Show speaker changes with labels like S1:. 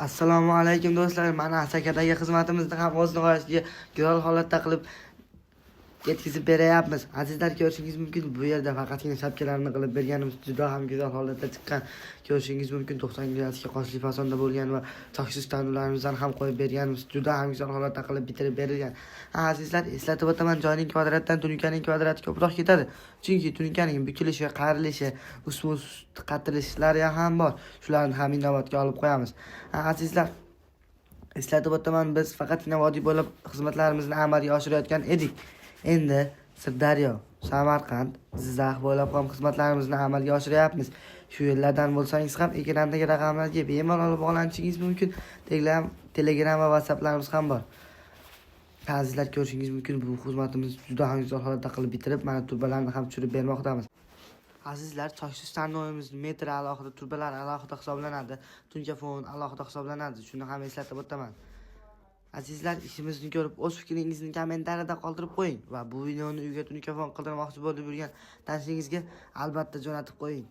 S1: Assalomu alaykum do'stlar. Mana Asakadagi xizmatimizni ham o'z nihoyasiga go'zal holatda qilib yetkazib beryapmiz. Azizlar, ko'rishingiz mumkin, bu yerda faqatgina shapkalarni qilib berganimiz juda ham go'zal holatda chiqqan. Ko'rishingiz mumkin, 90 gradusga qoshli fasonda bo'lgan va choksiz tandirlarimizdan ham qo'yib berganimiz juda ham go'zal holatda qilib bitirib berilgan. Azizlar, eslatib o'taman, joyning kvadratdan tunikaning kvadrati ko'proq ketadi. Chunki tunikaning bukilishi, qayrilishi, ustma-ust qatilishlari ham bor. Shularni ham inobatga olib qo'yamiz. Azizlar, eslatib o'taman, biz faqatgina vodiy bo'ylab xizmatlarimizni amalga oshirayotgan edik. Endi Sirdaryo, Samarqand, Jizzax bo'ylab ham xizmatlarimizni amalga oshiryapmiz. Shu yerlardan bo'lsangiz ham ekrandagi raqamlarga bemalol bog'lanishingiz mumkin. Telegram va WhatsApplarimiz ham bor. Azizlar, ko'rishingiz mumkin, bu xizmatimiz juda ham go'zal holatda qilib bitirib, mana turbalarni ham tushirib bermoqdamiz. Azizlar, choksiz tandirimiz metri alohida, turbalar alohida hisoblanadi. Tunkafon alohida hisoblanadi. Shuni ham eslatib o'taman. Azizlar, ishimizni ko'rib o'z fikringizni kommentariyada qoldirib qo'ying va bu videoni uyga tunkafon qildirmoqchi bo'lib yurgan tanishingizga albatta jo'natib qo'ying.